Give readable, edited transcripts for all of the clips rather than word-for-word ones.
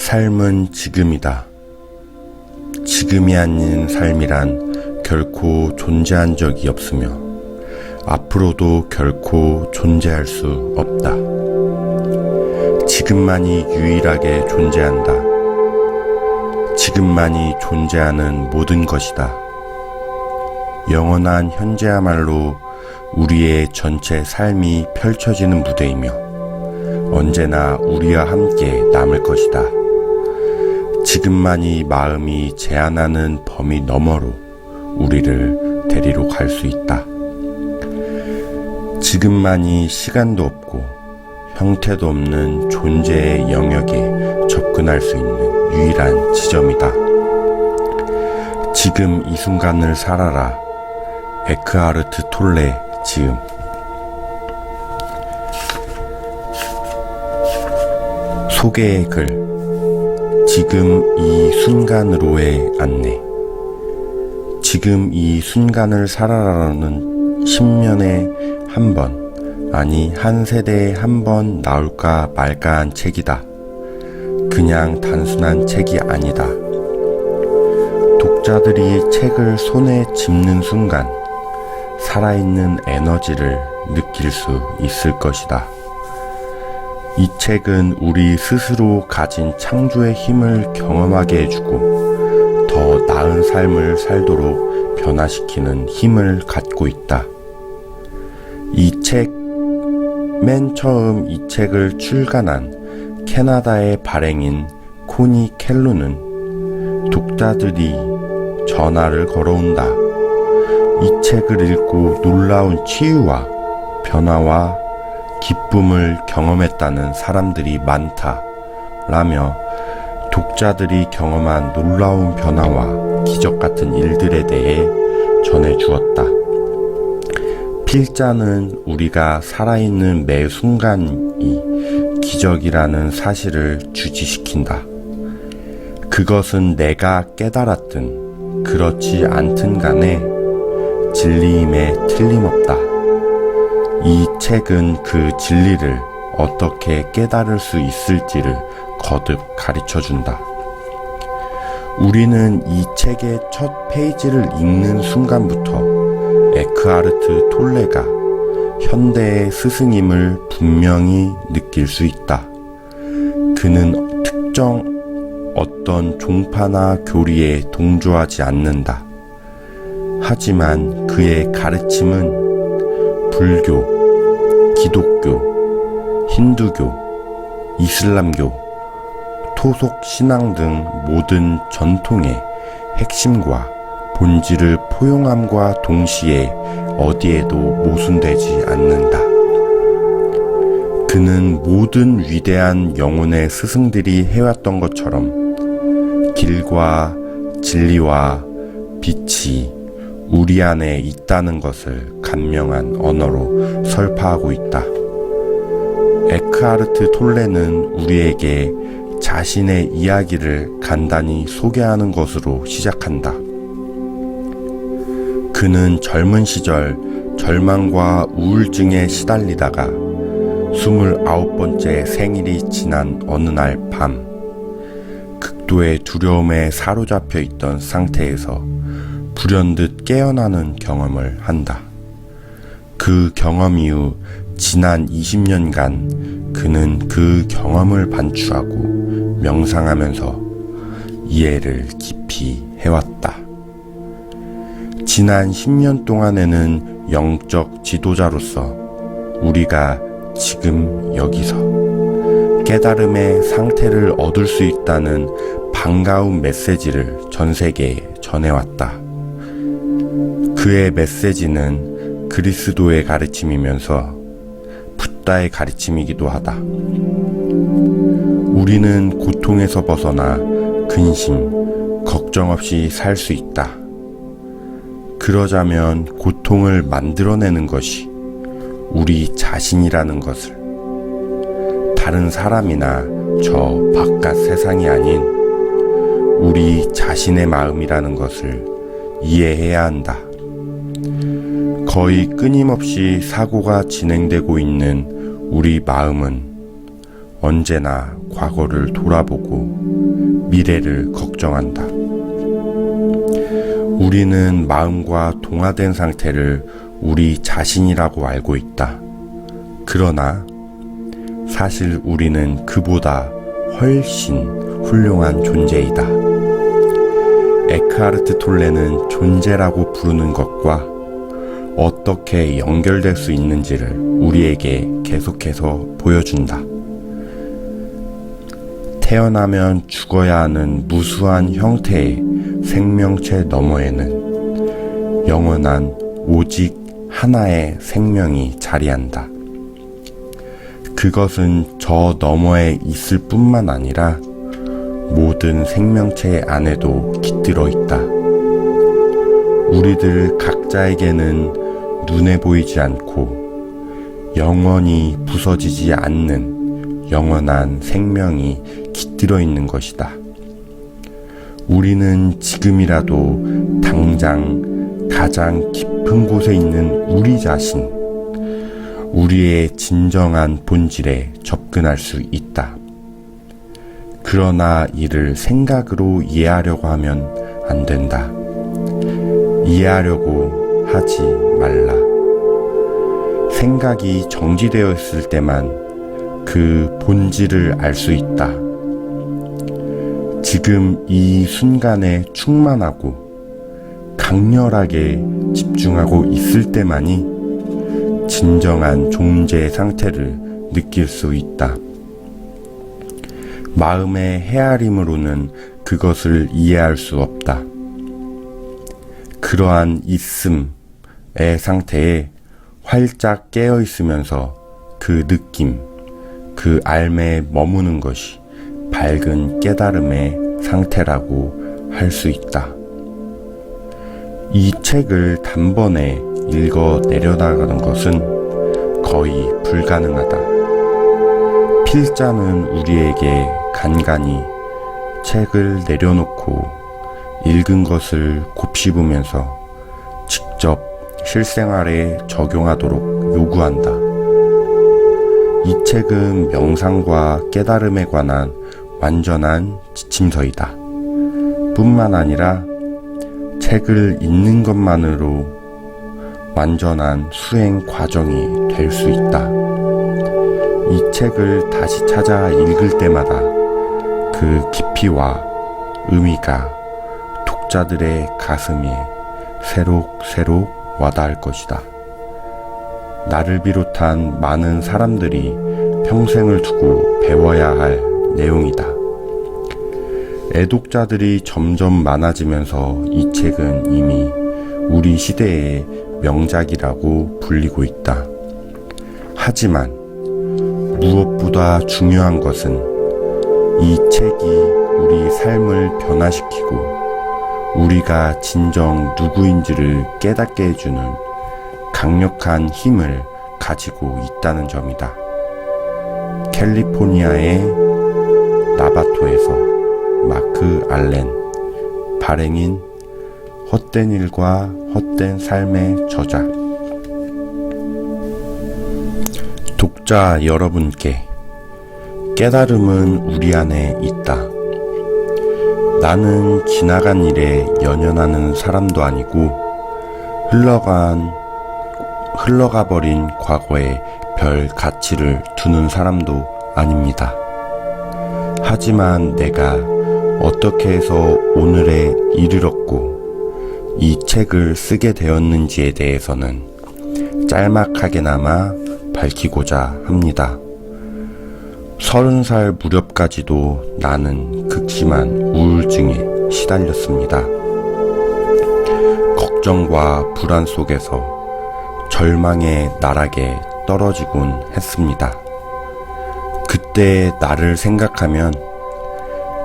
삶은 지금이다. 지금이 아닌 삶이란 결코 존재한 적이 없으며 앞으로도 결코 존재할 수 없다. 지금만이 유일하게 존재한다. 지금만이 존재하는 모든 것이다. 영원한 현재야말로 우리의 전체 삶이 펼쳐지는 무대이며 언제나 우리와 함께 남을 것이다. 지금만이 마음이 제한하는 범위 너머로 우리를 데리러 갈 수 있다. 지금만이 시간도 없고 형태도 없는 존재의 영역에 접근할 수 있는 유일한 지점이다. 지금 이 순간을 살아라. 에크하르트 톨레 지음. 소개의 글. 지금 이 순간으로의 안내. 지금 이 순간을 살아라는 10년에 한 번, 아니 한 세대에 한 번 나올까 말까한 책이다. 그냥 단순한 책이 아니다. 독자들이 책을 손에 짚는 순간 살아있는 에너지를 느낄 수 있을 것이다. 이 책은 우리 스스로 가진 창조의 힘을 경험하게 해주고 더 나은 삶을 살도록 변화시키는 힘을 갖고 있다. 맨 처음 이 책을 출간한 캐나다의 발행인 코니 켈루는 독자들이 전화를 걸어온다. 이 책을 읽고 놀라운 치유와 변화와 기쁨을 경험했다는 사람들이 많다 라며 독자들이 경험한 놀라운 변화와 기적 같은 일들에 대해 전해주었다. 필자는 우리가 살아있는 매 순간이 기적이라는 사실을 주지시킨다. 그것은 내가 깨달았든 그렇지 않든 간에 진리임에 틀림없다. 이 책은 그 진리를 어떻게 깨달을 수 있을지를 거듭 가르쳐준다. 우리는 이 책의 첫 페이지를 읽는 순간부터 에크하르트 톨레가 현대의 스승임을 분명히 느낄 수 있다. 그는 특정 어떤 종파나 교리에 동조하지 않는다. 하지만 그의 가르침은 불교, 기독교, 힌두교, 이슬람교, 토속 신앙 등 모든 전통의 핵심과 본질을 포용함과 동시에 어디에도 모순되지 않는다. 그는 모든 위대한 영혼의 스승들이 해왔던 것처럼 길과 진리와 빛이 우리 안에 있다는 것을 간명한 언어로 설파하고 있다. 에크하르트 톨레는 우리에게 자신의 이야기를 간단히 소개하는 것으로 시작한다. 그는 젊은 시절 절망과 우울증에 시달리다가 29번째 생일이 지난 어느 날 밤, 극도의 두려움에 사로잡혀 있던 상태에서 불현듯 깨어나는 경험을 한다. 그 경험 이후 지난 20년간 그는 그 경험을 반추하고 명상하면서 이해를 깊이 해왔다. 지난 10년 동안에는 영적 지도자로서 우리가 지금 여기서 깨달음의 상태를 얻을 수 있다는 반가운 메시지를 전 세계에 전해왔다. 그의 메시지는 그리스도의 가르침이면서 붓다의 가르침이기도 하다. 우리는 고통에서 벗어나 근심, 걱정 없이 살 수 있다. 그러자면 고통을 만들어내는 것이 우리 자신이라는 것을, 다른 사람이나 저 바깥 세상이 아닌 우리 자신의 마음이라는 것을 이해해야 한다. 거의 끊임없이 사고가 진행되고 있는 우리 마음은 언제나 과거를 돌아보고 미래를 걱정한다. 우리는 마음과 동화된 상태를 우리 자신이라고 알고 있다. 그러나 사실 우리는 그보다 훨씬 훌륭한 존재이다. 에크하르트 톨레는 존재라고 부르는 것과 어떻게 연결될 수 있는지를 우리에게 계속해서 보여준다. 태어나면 죽어야 하는 무수한 형태의 생명체 너머에는 영원한 오직 하나의 생명이 자리한다. 그것은 저 너머에 있을 뿐만 아니라 모든 생명체 안에도 깃들어 있다. 우리들 각자에게는 눈에 보이지 않고 영원히 부서지지 않는 영원한 생명이 깃들어 있는 것이다. 우리는 지금이라도 당장 가장 깊은 곳에 있는 우리 자신, 우리의 진정한 본질에 접근할 수 있다. 그러나 이를 생각으로 이해하려고 하면 안 된다. 이해하려고 하지 말라. 생각이 정지되어 있을 때만 그 본질을 알 수 있다. 지금 이 순간에 충만하고 강렬하게 집중하고 있을 때만이 진정한 존재 상태를 느낄 수 있다. 마음의 헤아림으로는 그것을 이해할 수 없다. 그러한 있음의 상태에 활짝 깨어 있으면서 그 느낌, 그 알매에 머무는 것이 밝은 깨달음의 상태라고 할 수 있다. 이 책을 단번에 읽어 내려나가는 것은 거의 불가능하다. 필자는 우리에게 간간히 책을 내려놓고 읽은 것을 곱씹으면서 직접 실생활에 적용하도록 요구한다. 이 책은 명상과 깨달음에 관한 완전한 지침서이다. 뿐만 아니라 책을 읽는 것만으로 완전한 수행 과정이 될 수 있다. 이 책을 다시 찾아 읽을 때마다 그 깊이와 의미가 독자들의 가슴에 새록새록 와닿을 것이다. 나를 비롯한 많은 사람들이 평생을 두고 배워야 할 내용이다. 애독자들이 점점 많아지면서 이 책은 이미 우리 시대의 명작이라고 불리고 있다. 하지만 무엇보다 중요한 것은 이 책이 우리 삶을 변화시키고 우리가 진정 누구인지를 깨닫게 해주는 강력한 힘을 가지고 있다는 점이다. 캘리포니아의 나바토에서 마크 알렌, 발행인 헛된 일과 헛된 삶의 저자. 독자 여러분께, 깨달음은 우리 안에 있다. 나는 지나간 일에 연연하는 사람도 아니고 흘러가버린 과거에 별 가치를 두는 사람도 아닙니다. 하지만 내가 어떻게 해서 오늘에 이르렀고 이 책을 쓰게 되었는지에 대해서는 짤막하게나마 밝히고자 합니다. 30살 무렵까지도 나는 극심한 우울증에 시달렸습니다. 걱정과 불안 속에서 절망의 나락에 떨어지곤 했습니다. 그때 나를 생각하면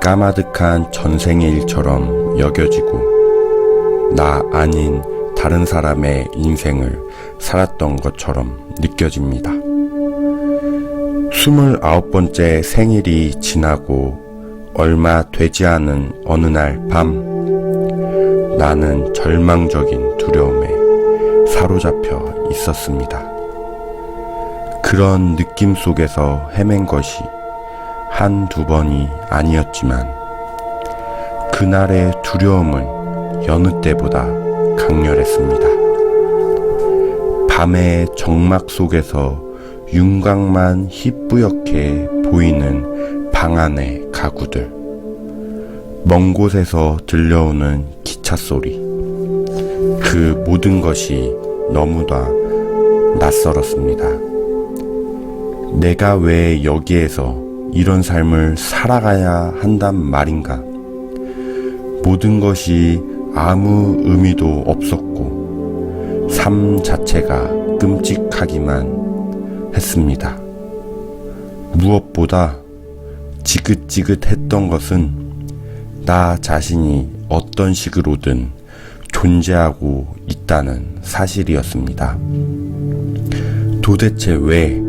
까마득한 전생의 일처럼 여겨지고 나 아닌 다른 사람의 인생을 살았던 것처럼 느껴집니다. 29번째 생일이 지나고 얼마 되지 않은 어느 날 밤, 나는 절망적인 두려움에 사로잡혀 있었습니다. 그런 느낌 속에서 헤맨 것이 한두 번이 아니었지만 그날의 두려움은 여느 때보다 강렬했습니다. 밤의 정막 속에서 윤곽만 희뿌옇게 보이는 방 안의 가구들, 먼 곳에서 들려오는 기차 소리, 그 모든 것이 너무나 낯설었습니다. 내가 왜 여기에서 이런 삶을 살아가야 한단 말인가? 모든 것이 아무 의미도 없었고 삶 자체가 끔찍하기만 했습니다. 무엇보다 지긋지긋했던 것은 나 자신이 어떤 식으로든 존재하고 있다는 사실이었습니다. 도대체 왜,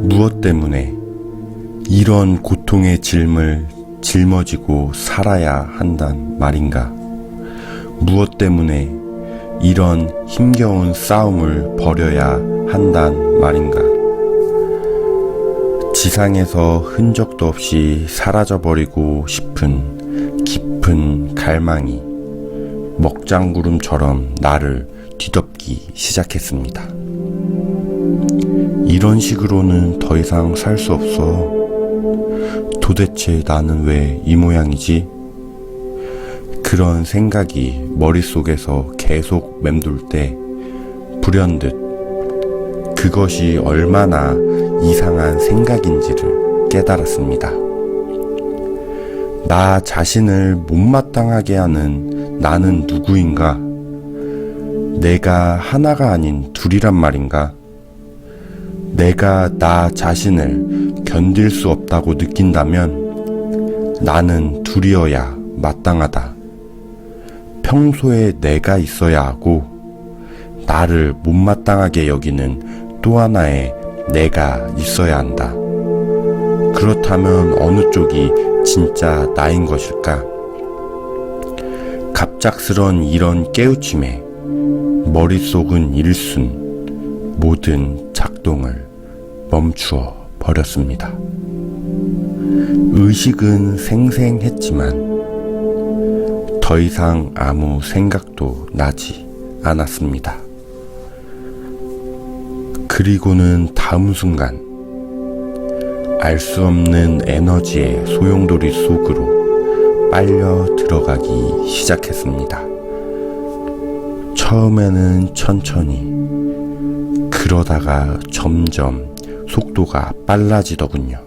무엇 때문에 이런 고통의 짐을 짊어지고 살아야 한단 말인가? 무엇 때문에 이런 힘겨운 싸움을 벌여야 한단 말인가? 지상에서 흔적도 없이 사라져버리고 싶은 깊은 갈망이 먹장구름처럼 나를 뒤덮기 시작했습니다. 이런 식으로는 더 이상 살 수 없어. 도대체 나는 왜 이 모양이지? 그런 생각이 머릿속에서 계속 맴돌 때 불현듯 그것이 얼마나 이상한 생각인지를 깨달았습니다. 나 자신을 못마땅하게 하는 나는 누구인가? 내가 하나가 아닌 둘이란 말인가? 내가 나 자신을 견딜 수 없다고 느낀다면 나는 둘이어야 마땅하다. 평소에 내가 있어야 하고 나를 못마땅하게 여기는 또 하나의 내가 있어야 한다. 그렇다면 어느 쪽이 진짜 나인 것일까? 갑작스런 이런 깨우침에 머릿속은 일순 모든 작동을 멈추어 버렸습니다. 의식은 생생했지만 더 이상 아무 생각도 나지 않았습니다. 그리고는 다음 순간 알 수 없는 에너지의 소용돌이 속으로 빨려 들어가기 시작했습니다. 처음에는 천천히, 그러다가 점점 속도가 빨라지더군요.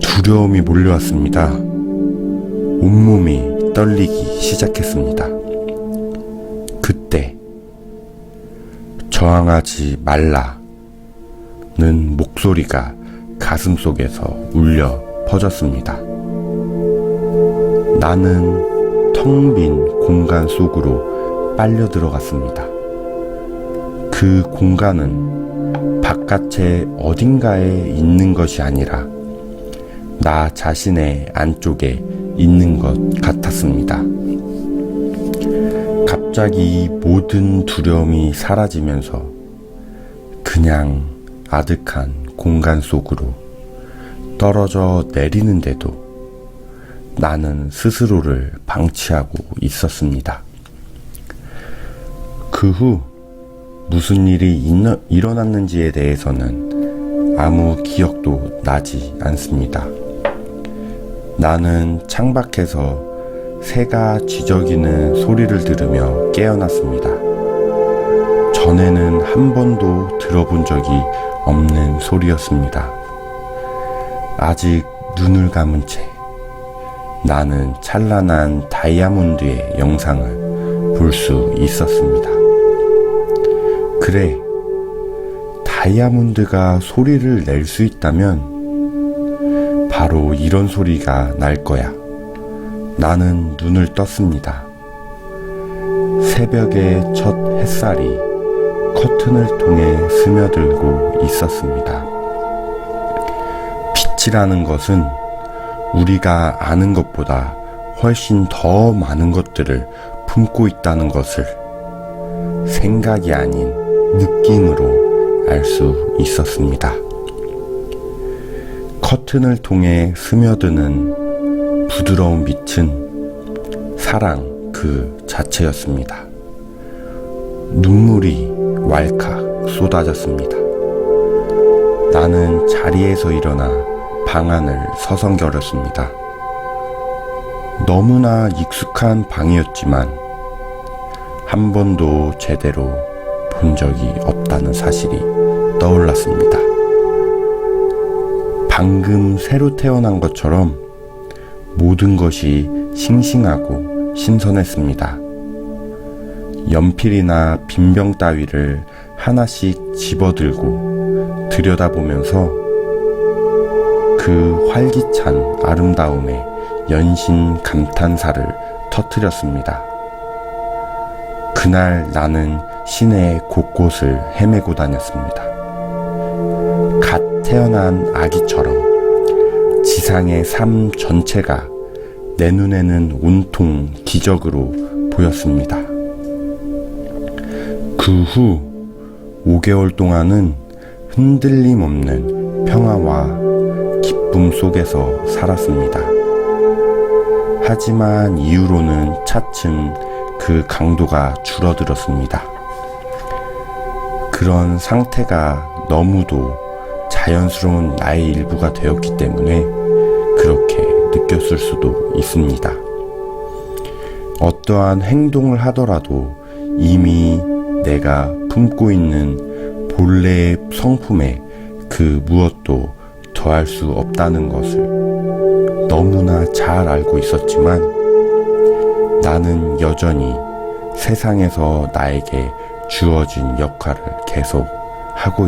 두려움이 몰려왔습니다. 온몸이 떨리기 시작했습니다. 그때 저항하지 말라는 목소리가 가슴속에서 울려 퍼졌습니다. 나는 텅 빈 공간 속으로 빨려 들어갔습니다. 그 공간은 바깥의 어딘가에 있는 것이 아니라 나 자신의 안쪽에 있는 것 같았습니다. 갑자기 모든 두려움이 사라지면서 그냥 아득한 공간 속으로 떨어져 내리는데도 나는 스스로를 방치하고 있었습니다. 그 후 무슨 일이 일어났는지에 대해서는 아무 기억도 나지 않습니다. 나는 창밖에서 새가 쥐저기는 소리를 들으며 깨어났습니다. 전에는 한 번도 들어본 적이 없는 소리였습니다. 아직 눈을 감은 채 나는 찬란한 다이아몬드의 영상을 볼 수 있었습니다. 그래, 다이아몬드가 소리를 낼 수 있다면 바로 이런 소리가 날 거야. 나는 눈을 떴습니다. 새벽의 첫 햇살이 커튼을 통해 스며들고 있었습니다. 빛이라는 것은 우리가 아는 것보다 훨씬 더 많은 것들을 품고 있다는 것을 생각이 아닌 느낌으로 알 수 있었습니다. 커튼을 통해 스며드는 부드러운 빛은 사랑 그 자체였습니다. 눈물이 왈칵 쏟아졌습니다. 나는 자리에서 일어나 방안을 서성거렸습니다. 너무나 익숙한 방이었지만 한 번도 제대로 본 적이 없다는 사실이 떠올랐습니다. 방금 새로 태어난 것처럼 모든 것이 싱싱하고 신선했습니다. 연필이나 빈병 따위를 하나씩 집어들고 들여다보면서 그 활기찬 아름다움에 연신 감탄사를 터뜨렸습니다. 그날 나는 시내 곳곳을 헤매고 다녔습니다. 갓 태어난 아기처럼 지상의 삶 전체가 내 눈에는 온통 기적으로 보였습니다. 그 후 5개월 동안은 흔들림 없는 평화와 기쁨 속에서 살았습니다. 하지만 이후로는 차츰 그 강도가 줄어들었습니다. 그런 상태가 너무도 자연스러운 나의 일부가 되었기 때문에 그렇게 느꼈을 수도 있습니다. 어떠한 행동을 하더라도 이미 내가 품고 있는 본래의 성품에 그 무엇도 더할 수 없다는 것을 너무나 잘 알고 있었지만 나는 여전히 세상에서 나에게 주어진 역할을 계속 하고